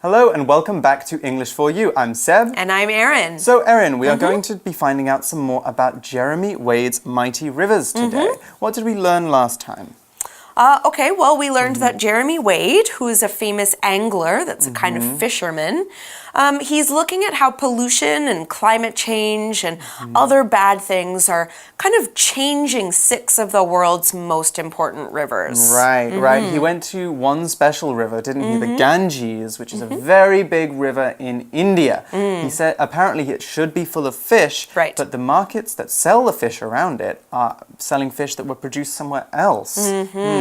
Hello and welcome back to English for You. I'm Seb. And I'm Erin. So Erin, we are going to be finding out some more about Jeremy Wade's mighty rivers today. What did we learn last time? Okay, well, we learned that Jeremy Wade, who is a famous angler, that's a kind of fisherman, he's looking at how pollution and climate change and other bad things are kind of changing 6 of the world's most important rivers. Right. He went to one special river, didn't he? The Ganges, which is a very big river in India. He said apparently it should be full of fish, but the markets that sell the fish around it are selling fish that were produced somewhere else.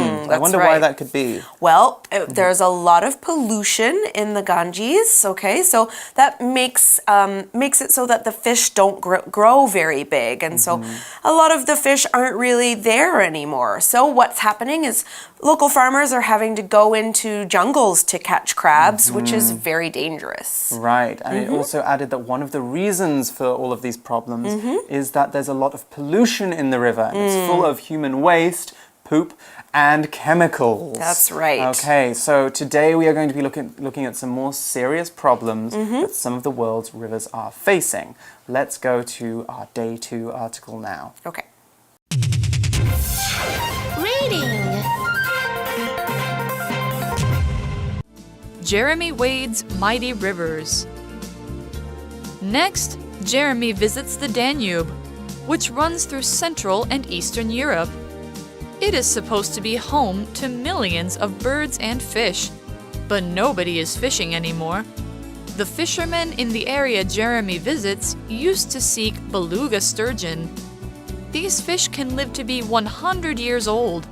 I wonder why that could be. Well, there's a lot of pollution in the Ganges, okay? So that makes it so that the fish don't grow very big. And so a lot of the fish aren't really there anymore. So what's happening is local farmers are having to go into jungles to catch crabs, which is very dangerous. Right. And it also added that one of the reasons for all of these problems is that there's a lot of pollution in the river. And it's full of human waste, poop, and chemicals. That's right. Okay, so today we are going to be looking at some more serious problems that some of the world's rivers are facing. Let's go to our Day 2 article now. Okay. Reading. Jeremy Wade's mighty rivers. Next, Jeremy visits the Danube, which runs through Central and Eastern Europe. It is supposed to be home to millions of birds and fish, but nobody is fishing anymore. The fishermen in the area Jeremy visits used to seek beluga sturgeon. These fish can live to be 100 years old,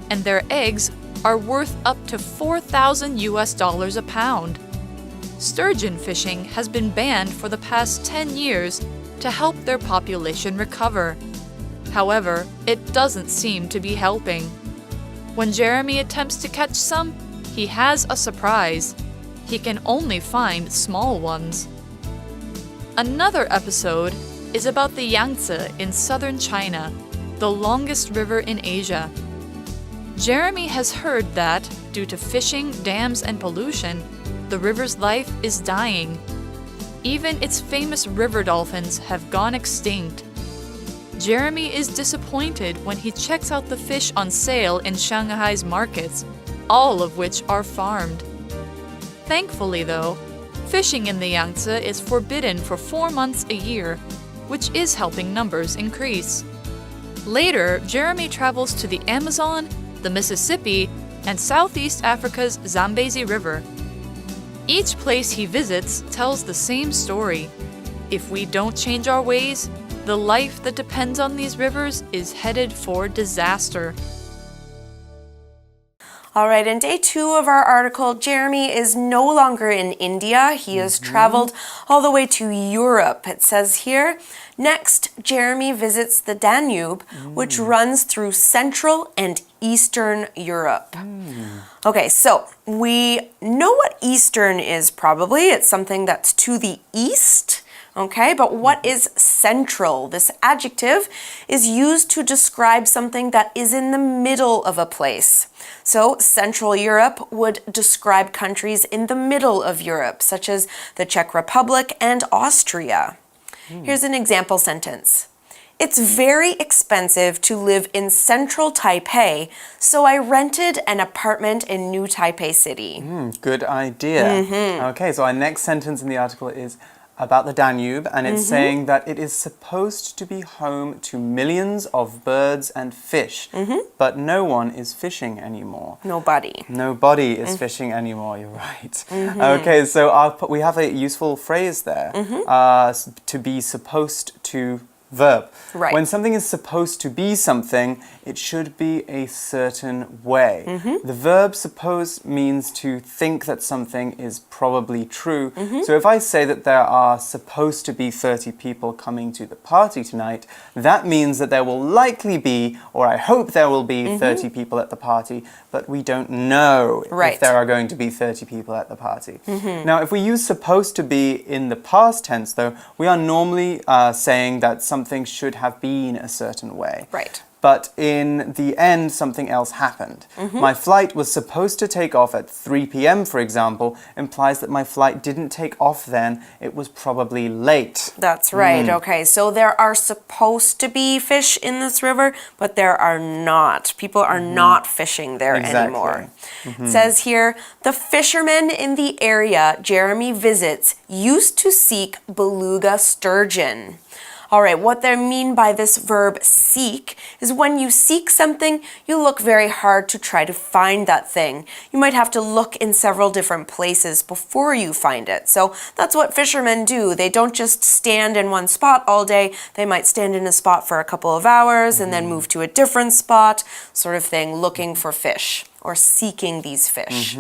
and their eggs are worth up to $4,000 a pound. Sturgeon fishing has been banned for the past 10 years to help their population recover. However, it doesn't seem to be helping. When Jeremy attempts to catch some, he has a surprise. He can only find small ones. Another episode is about the Yangtze in southern China, the longest river in Asia. Jeremy has heard that, due to fishing, dams, and pollution, the river's life is dying. Even its famous river dolphins have gone extinct. Jeremy is disappointed when he checks out the fish on sale in Shanghai's markets, all of which are farmed. Thankfully, though, fishing in the Yangtze is forbidden for 4 months a year, which is helping numbers increase. Later, Jeremy travels to the Amazon, the Mississippi, and Southeast Africa's Zambezi River. Each place he visits tells the same story. If we don't change our ways, the life that depends on these rivers is headed for disaster. All right, in Day 2 of our article, Jeremy is no longer in India. He has traveled all the way to Europe. It says here, next, Jeremy visits the Danube, which runs through Central and Eastern Europe. Okay, so we know what Eastern is probably. It's something that's to the east. Okay, but what is central? This adjective is used to describe something that is in the middle of a place. So Central Europe would describe countries in the middle of Europe, such as the Czech Republic and Austria. Here's an example sentence. It's very expensive to live in central Taipei, so I rented an apartment in New Taipei City. Good idea. Okay, so our next sentence in the article is about the Danube, and it's saying that it is supposed to be home to millions of birds and fish, but no one is fishing anymore. Nobody is fishing anymore, you're right. Okay, so we have a useful phrase there, to be supposed to verb. Right. When something is supposed to be something, it should be a certain way. The verb suppose means to think that something is probably true. So if I say that there are supposed to be 30 people coming to the party tonight, that means that there will likely be, or I hope there will be 30 people at the party, but we don't know if there are going to be 30 people at the party. Now, if we use supposed to be in the past tense, though, we are normally saying that something should have been a certain way. Right. but in the end, something else happened. My flight was supposed to take off at 3 p.m., for example, implies that my flight didn't take off then. It was probably late. That's right. Okay, so there are supposed to be fish in this river, but there are not. People are not fishing there anymore. It says here, the fishermen in the area Jeremy visits used to seek beluga sturgeon. All right, what they mean by this verb seek is when you seek something, you look very hard to try to find that thing. You might have to look in several different places before you find it. So that's what fishermen do. They don't just stand in one spot all day. They might stand in a spot for a couple of hours and then move to a different spot, sort of thing, looking for fish or seeking these fish.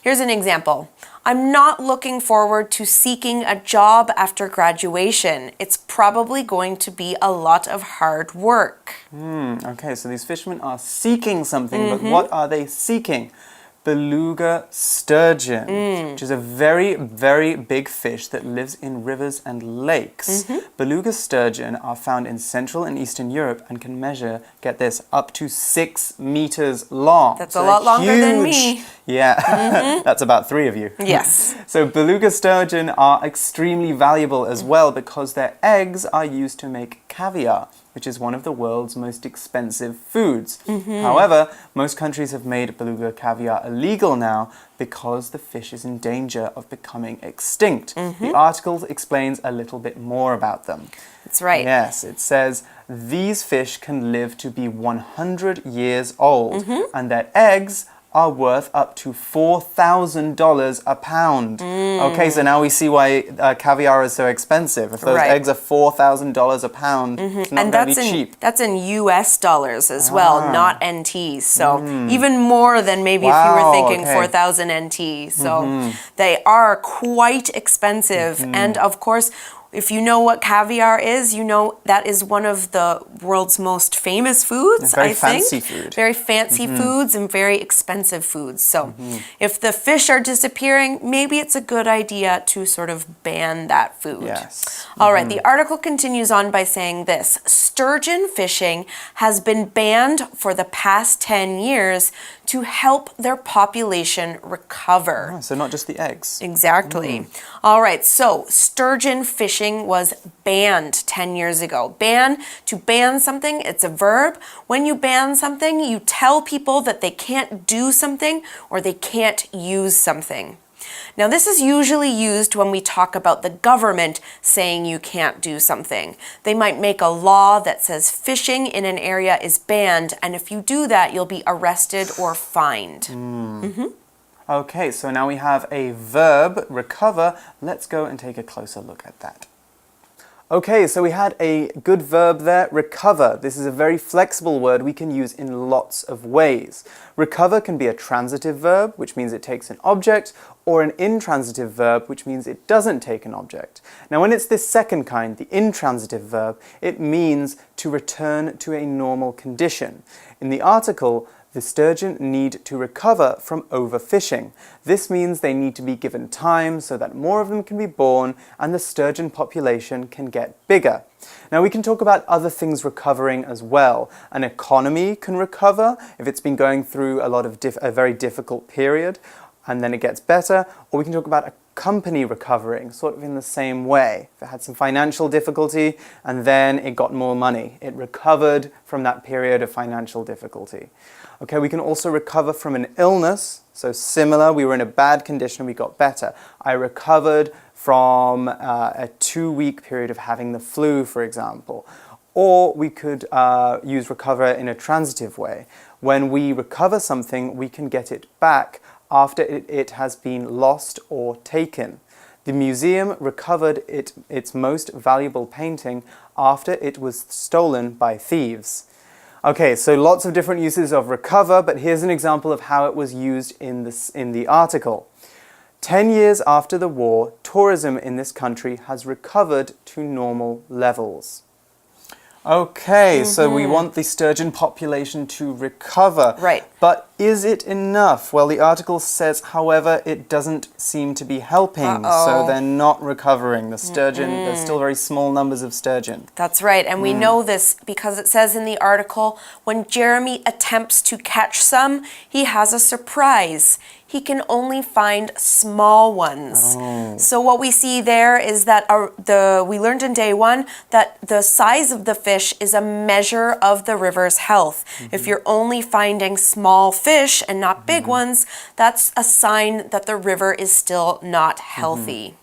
Here's an example. I'm not looking forward to seeking a job after graduation. It's probably going to be a lot of hard work. Okay, so these fishermen are seeking something, but what are they seeking? Beluga sturgeon, which is a very, very big fish that lives in rivers and lakes. Beluga sturgeon are found in Central and Eastern Europe and can measure, get this, up to 6 meters long. That's a lot longer than me. Yeah, that's about 3 of you. Yes. So beluga sturgeon are extremely valuable as well because their eggs are used to make caviar, which is one of the world's most expensive foods. However, most countries have made beluga caviar illegal now because the fish is in danger of becoming extinct. The article explains a little bit more about them. That's right. Yes, it says, these fish can live to be 100 years old, and their eggs are worth up to $4,000 a pound. Okay, so now we see why caviar is so expensive. If those eggs are $4,000 a pound, it's not going to be cheap. That's in US dollars as well, not NT. So even more than maybe if you were thinking 4,000 NT. So they are quite expensive. And of course, if you know what caviar is, you know that is one of the world's most famous foods, I think. Very fancy food. Very fancy foods and very expensive foods. So if the fish are disappearing, maybe it's a good idea to sort of ban that food. Yes. All right, the article continues on by saying this. Sturgeon fishing has been banned for the past 10 years to help their population recover. So not just the eggs. Exactly. All right, so sturgeon fishing was banned 10 years ago. Ban, to ban something, it's a verb. When you ban something, you tell people that they can't do something or they can't use something. Now, this is usually used when we talk about the government saying you can't do something. They might make a law that says fishing in an area is banned, and if you do that, you'll be arrested or fined. Okay, so now we have a verb, recover. Let's go and take a closer look at that. Okay, so we had a good verb there, recover. This is a very flexible word we can use in lots of ways. Recover can be a transitive verb, which means it takes an object, or an intransitive verb, which means it doesn't take an object. Now, when it's this second kind, the intransitive verb, it means to return to a normal condition. In the article, the sturgeon need to recover from overfishing. This means they need to be given time so that more of them can be born and the sturgeon population can get bigger. Now we can talk about other things recovering as well. An economy can recover if it's been going through a very difficult period and then it gets better, or we can talk about a company recovering, sort of in the same way. If it had some financial difficulty and then it got more money, it recovered from that period of financial difficulty. Okay, we can also recover from an illness. So similar, we were in a bad condition, we got better. I recovered from a 2-week period of having the flu, for example. Or we could use recover in a transitive way. When we recover something, we can get it back after it has been lost or taken. The museum recovered its most valuable painting after it was stolen by thieves. Okay, so lots of different uses of recover, but here's an example of how it was used in the article. 10 years after the war, tourism in this country has recovered to normal levels. Okay, so we want the sturgeon population to recover. Right. But is it enough? Well, the article says, however, it doesn't seem to be helping. So they're not recovering. The sturgeon, there's still very small numbers of sturgeon. That's right, and we know this because it says in the article, when Jeremy attempts to catch some, he has a surprise. He can only find small ones. So what we see there is that we learned in day one that the size of the fish is a measure of the river's health. If you're only finding small fish and not big ones, that's a sign that the river is still not healthy.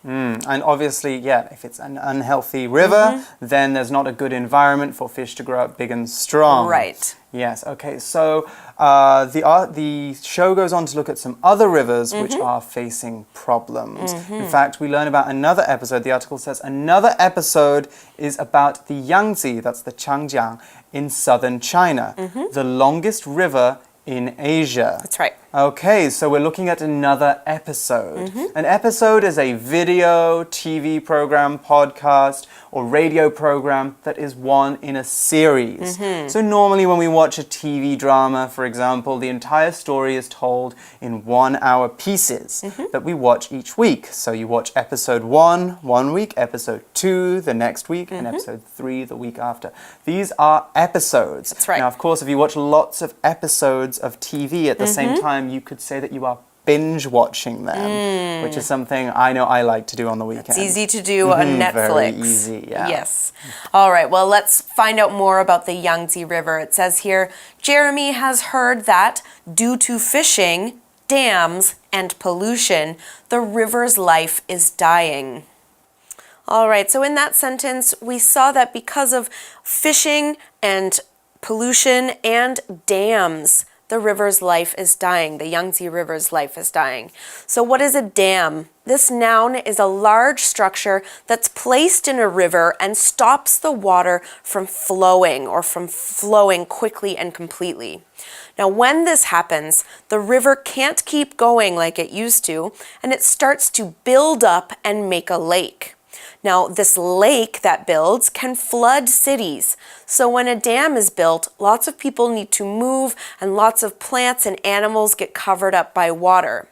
And obviously, yeah, if it's an unhealthy river, then there's not a good environment for fish to grow up big and strong. Right. Yes, okay, so the show goes on to look at some other rivers which are facing problems. In fact, we learn about another episode. The article says another episode is about the Yangtze, that's the Changjiang, in southern China, the longest river in Asia. That's right. Okay, so we're looking at another episode. An episode is a video, TV program, podcast, or radio program that is one in a series. So normally when we watch a TV drama, for example, the entire story is told in 1 hour pieces that we watch each week. So you watch episode 1 one week, episode 2 the next week, and episode 3 the week after. These are episodes. That's right. Now, of course, if you watch lots of episodes of TV at the same time, you could say that you are binge watching them, which is something I know I like to do on the weekend. It's easy to do on Netflix. Very easy, yeah. Yes. All right, well, let's find out more about the Yangtze River. It says here, Jeremy has heard that due to fishing, dams, and pollution, the river's life is dying. All right, so in that sentence, we saw that because of fishing and pollution and dams, the river's life is dying. The Yangtze River's life is dying. So what is a dam? This noun is a large structure that's placed in a river and stops the water from flowing or from flowing quickly and completely. Now, when this happens, the river can't keep going like it used to, and it starts to build up and make a lake. Now, this lake that builds can flood cities. So when a dam is built, lots of people need to move and lots of plants and animals get covered up by water.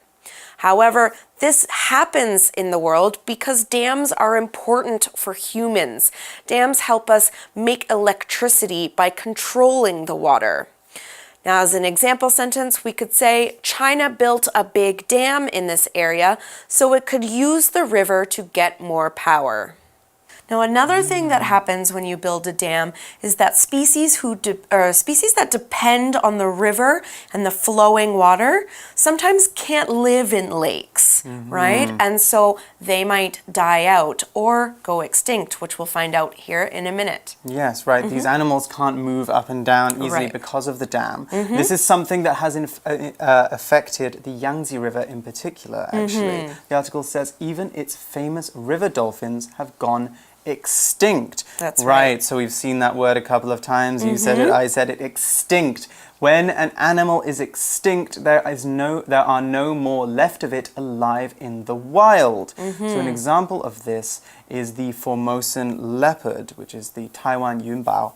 However, this happens in the world because dams are important for humans. Dams help us make electricity by controlling the water. Now, as an example sentence, we could say, China built a big dam in this area so it could use the river to get more power. Now, another thing that happens when you build a dam is that species that depend on the river and the flowing water sometimes can't live in lakes, right? And so they might die out or go extinct, which we'll find out here in a minute. Yes, right. These animals can't move up and down easily because of the dam. This is something that has affected the Yangtze River in particular, actually. The article says even its famous river dolphins have gone extinct. That's right. So we've seen that word a couple of times. You said it, I said it, extinct. When an animal is extinct, there are no more left of it alive in the wild. So an example of this is the Formosan leopard, which is the Taiwan yunbao.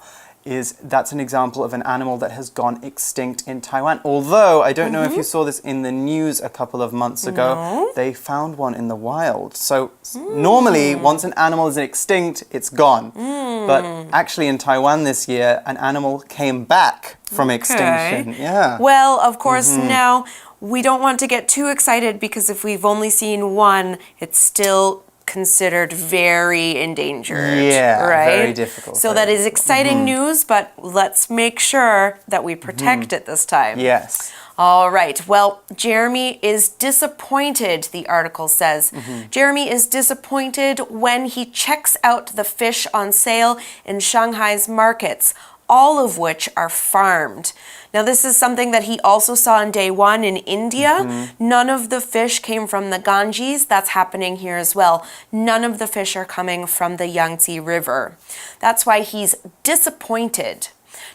That's an example of an animal that has gone extinct in Taiwan. Although, I don't know if you saw this in the news a couple of months ago, they found one in the wild. So normally, once an animal is extinct, it's gone. But actually in Taiwan this year, an animal came back from extinction. Yeah. Well, of course, now we don't want to get too excited because if we've only seen one, it's still considered very endangered. Yeah, right? very difficult. So that is exciting news, but let's make sure that we protect it this time. Yes. All right. Well, Jeremy is disappointed, the article says. Jeremy is disappointed when he checks out the fish on sale in Shanghai's markets, all of which are farmed. Now, this is something that he also saw on day one in India. None of the fish came from the Ganges. That's happening here as well. None of the fish are coming from the Yangtze River. That's why he's disappointed.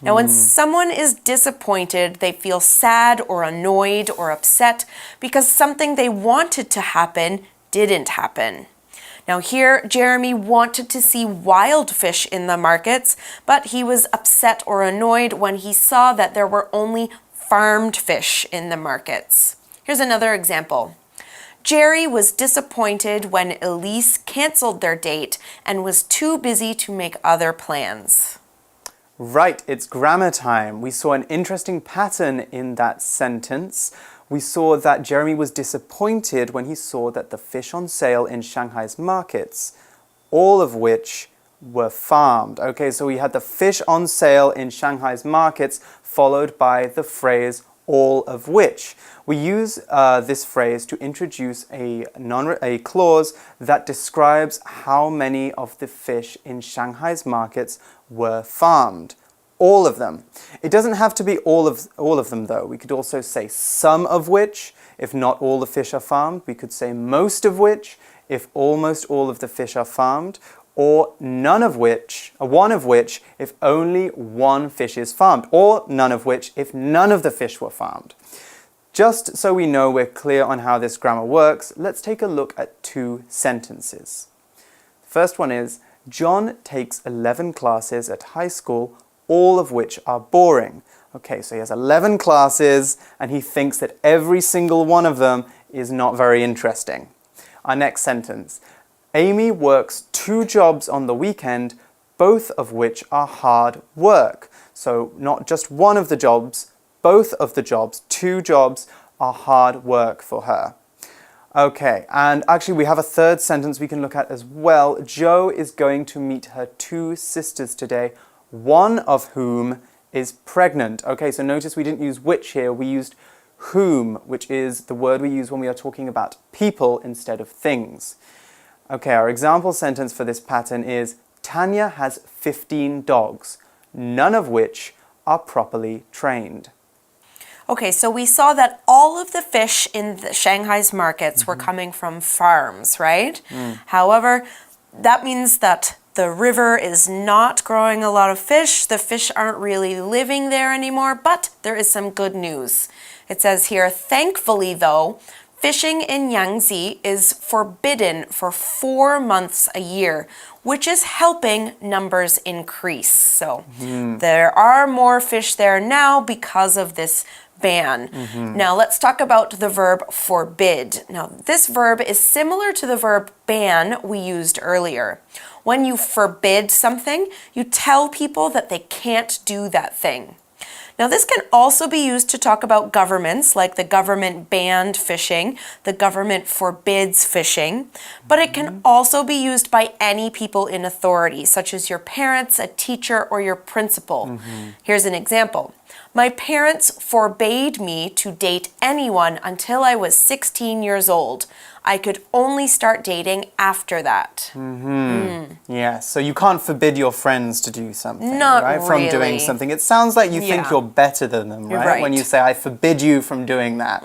Now, when someone is disappointed, they feel sad or annoyed or upset because something they wanted to happen didn't happen. Now here, Jeremy wanted to see wild fish in the markets, but he was upset or annoyed when he saw that there were only farmed fish in the markets. Here's another example. Jerry was disappointed when Elise canceled their date and was too busy to make other plans. Right, it's grammar time. We saw an interesting pattern in that sentence. We saw that Jeremy was disappointed when he saw that the fish on sale in Shanghai's markets, all of which were farmed. Okay, so we had the fish on sale in Shanghai's markets followed by the phrase all of which. We use this phrase to introduce a clause that describes how many of the fish in Shanghai's markets were farmed. All of them. It doesn't have to be all of them though. We could also say some of which, if not all the fish are farmed. We could say most of which, if almost all of the fish are farmed. Or none of which, one of which, if only one fish is farmed. Or none of which, if none of the fish were farmed. Just so we know we're clear on how this grammar works, let's take a look at two sentences. The first one is, John takes 11 classes at high school, all of which are boring. Okay, so he has 11 classes and he thinks that every single one of them is not very interesting. Our next sentence. Amy works 2 jobs on the weekend, both of which are hard work. So not just one of the jobs, both of the jobs, 2 jobs are hard work for her. Okay, and actually we have a third sentence we can look at as well. Jo is going to meet her 2 sisters today, one of whom is pregnant. Okay, so notice we didn't use which here, we used whom, which is the word we use when we are talking about people instead of things. Okay, our example sentence for this pattern is, Tanya has 15 dogs, none of which are properly trained. Okay, so we saw that all of the fish in the Shanghai's markets were coming from farms, right? However, that means that the river is not growing a lot of fish. The fish aren't really living there anymore, but there is some good news. It says here, thankfully though, fishing in Yangtze is forbidden for 4 months a year, which is helping numbers increase. So there are more fish there now because of this ban. Now let's talk about the verb forbid. Now this verb is similar to the verb ban we used earlier. When you forbid something, you tell people that they can't do that thing. Now this can also be used to talk about governments, like the government banned fishing, the government forbids fishing, but it can also be used by any people in authority, such as your parents, a teacher, or your principal. Here's an example. My parents forbade me to date anyone until I was 16 years old. I could only start dating after that. Yeah, so you can't forbid your friends to do something, Not right? From really. doing something. It sounds like you think you're better than them, right? When you say, I forbid you from doing that.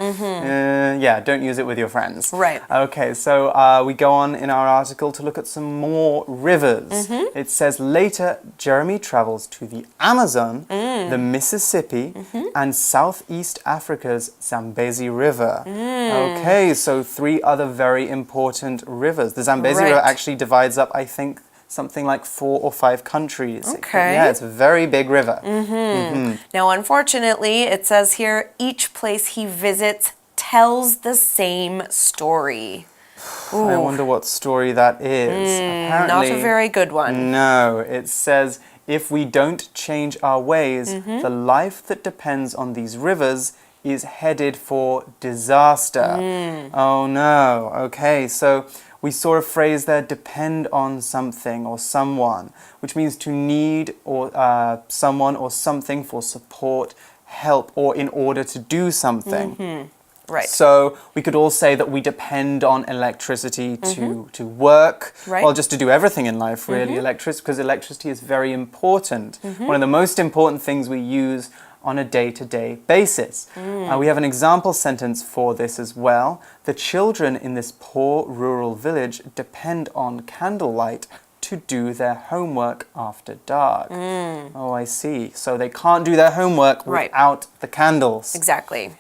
Yeah, don't use it with your friends. Right. Okay, so we go on in our article to look at some more rivers. It says, later, Jeremy travels to the Amazon, the Mississippi, and Southeast Africa's Zambezi River. Okay, so 3 other very important rivers. The Zambezi River actually divides up, I think, something like 4 or 5 countries. Okay. Yeah, it's a very big river. Now, unfortunately, it says here, each place he visits tells the same story. I wonder what story that is. Apparently, not a very good one. No, it says, if we don't change our ways, the life that depends on these rivers is headed for disaster. Oh no. Okay, so we saw a phrase there, depend on something or someone, which means to need or someone or something for support, help, or in order to do something. Right. So we could all say that we depend on electricity to work, well, just to do everything in life, really, because electricity is very important. One of the most important things we use on a day-to-day basis. We have an example sentence for this as well. The children in this poor rural village depend on candlelight to do their homework after dark. Oh, I see. So they can't do their homework without the candles. Exactly.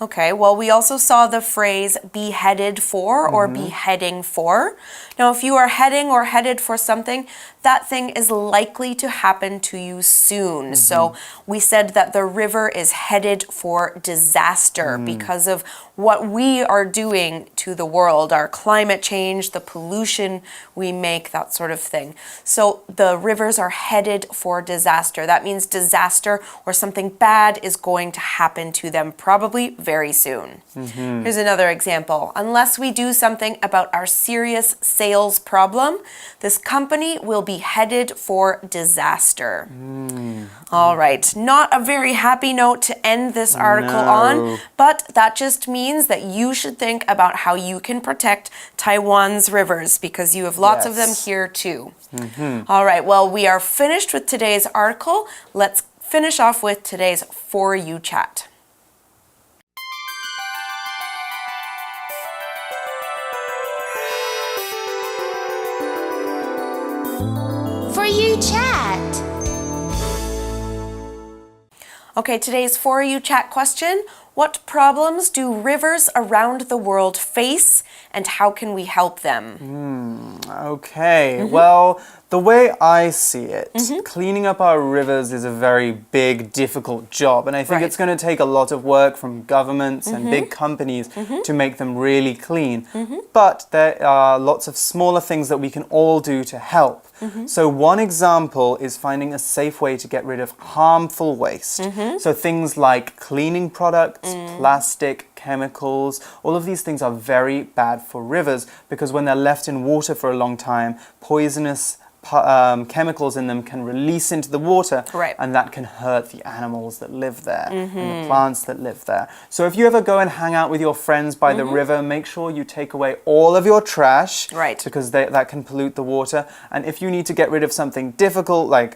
Okay, well, we also saw the phrase be headed for or be heading for. Now, if you are heading or headed for something, that thing is likely to happen to you soon. So we said that the river is headed for disaster because of what we are doing to the world, our climate change, the pollution we make, that sort of thing. So the rivers are headed for disaster. That means disaster or something bad is going to happen to them probably very soon. Here's another example. Unless we do something about our serious sales problem, this company will be headed for disaster. All right, not a very happy note to end this article on, but that just means that you should think about how you can protect Taiwan's rivers because you have lots of them here too. All right, well, we are finished with today's article. Let's finish off with today's For You chat. For You chat. Okay, today's For You chat question. What problems do rivers around the world face and how can we help them? Okay, well, the way I see it, cleaning up our rivers is a very big, difficult job. And I think it's going to take a lot of work from governments and big companies to make them really clean. But there are lots of smaller things that we can all do to help. So one example is finding a safe way to get rid of harmful waste. So things like cleaning products, plastic, chemicals, all of these things are very bad for rivers because when they're left in water for a long time, poisonous chemicals in them can release into the water and that can hurt the animals that live there and the plants that live there. So if you ever go and hang out with your friends by the river, make sure you take away all of your trash because that can pollute the water. And if you need to get rid of something difficult like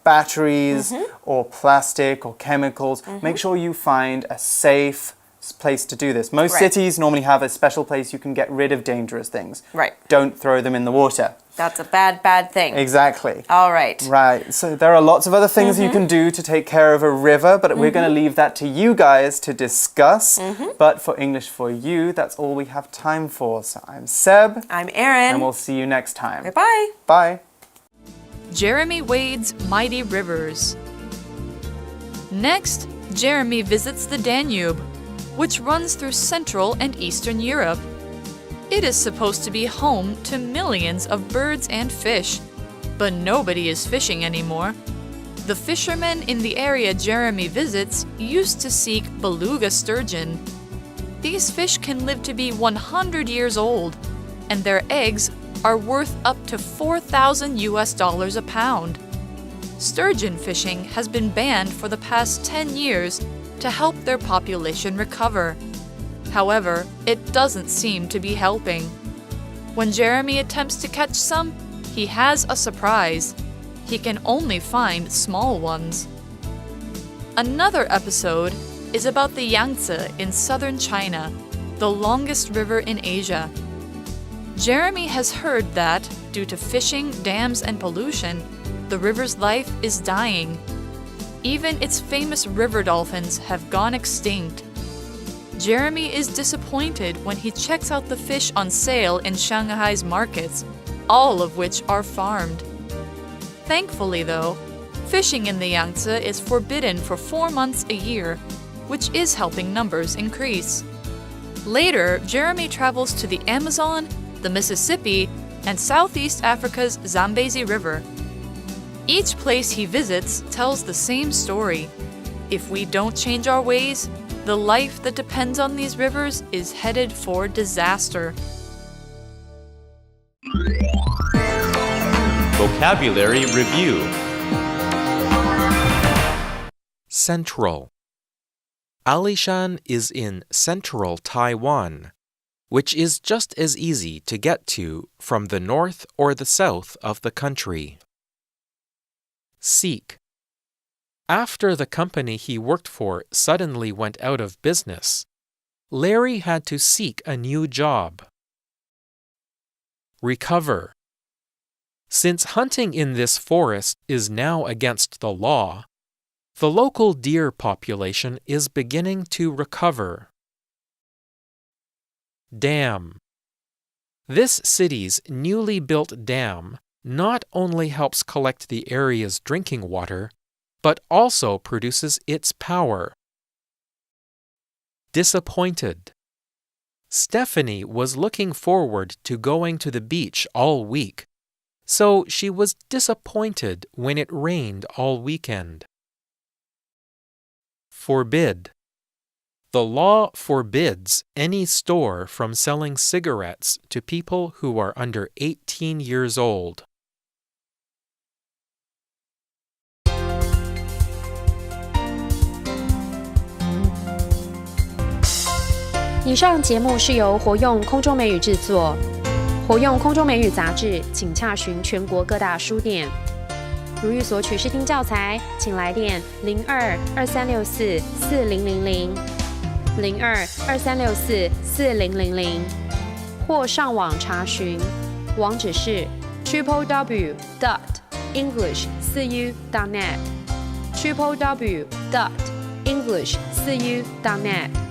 batteries or plastic or chemicals, make sure you find a safe place to do this. Most cities normally have a special place you can get rid of dangerous things. Don't throw them in the water. That's a bad thing. Exactly. All right. Right. So there are lots of other things you can do to take care of a river, but we're going to leave that to you guys to discuss. But for English for You, that's all we have time for. So I'm Seb. I'm Erin. And we'll see you next time. Bye-bye. Bye. Jeremy Wade's Mighty Rivers. Next, Jeremy visits the Danube, which runs through Central and Eastern Europe. It is supposed to be home to millions of birds and fish, but nobody is fishing anymore. The fishermen in the area Jeremy visits used to seek beluga sturgeon. These fish can live to be 100 years old, and their eggs are worth up to $4,000 a pound. Sturgeon fishing has been banned for the past 10 years to help their population recover. However, it doesn't seem to be helping. When Jeremy attempts to catch some, he has a surprise. He can only find small ones. Another episode is about the Yangtze in southern China, the longest river in Asia. Jeremy has heard that, due to fishing, dams, and pollution, the river's life is dying. Even its famous river dolphins have gone extinct. Jeremy is disappointed when he checks out the fish on sale in Shanghai's markets, all of which are farmed. Thankfully, though, fishing in the Yangtze is forbidden for 4 months a year, which is helping numbers increase. Later, Jeremy travels to the Amazon, the Mississippi, and Southeast Africa's Zambezi River. Each place he visits tells the same story. If we don't change our ways, the life that depends on these rivers is headed for disaster. Vocabulary Review. Central. Alishan is in central Taiwan, which is just as easy to get to from the north or the south of the country. Seek. After the company he worked for suddenly went out of business, Larry had to seek a new job. Recover. Since hunting in this forest is now against the law, The local deer population is beginning to recover. Dam. This city's newly built dam not only helps collect the area's drinking water, but also produces its power. Disappointed. Stephanie was looking forward to going to the beach all week, so she was disappointed when it rained all weekend. Forbid. The law forbids any store from selling cigarettes to people who are under 18 years old. 以上节目是由活用空中美语制作，活用空中美语杂志，请洽询全国各大书店。如欲索取试听教材，请来电02-2364-4000 02-2364-4000，或上网查询，网址是 www.english4u.net www.english4u.net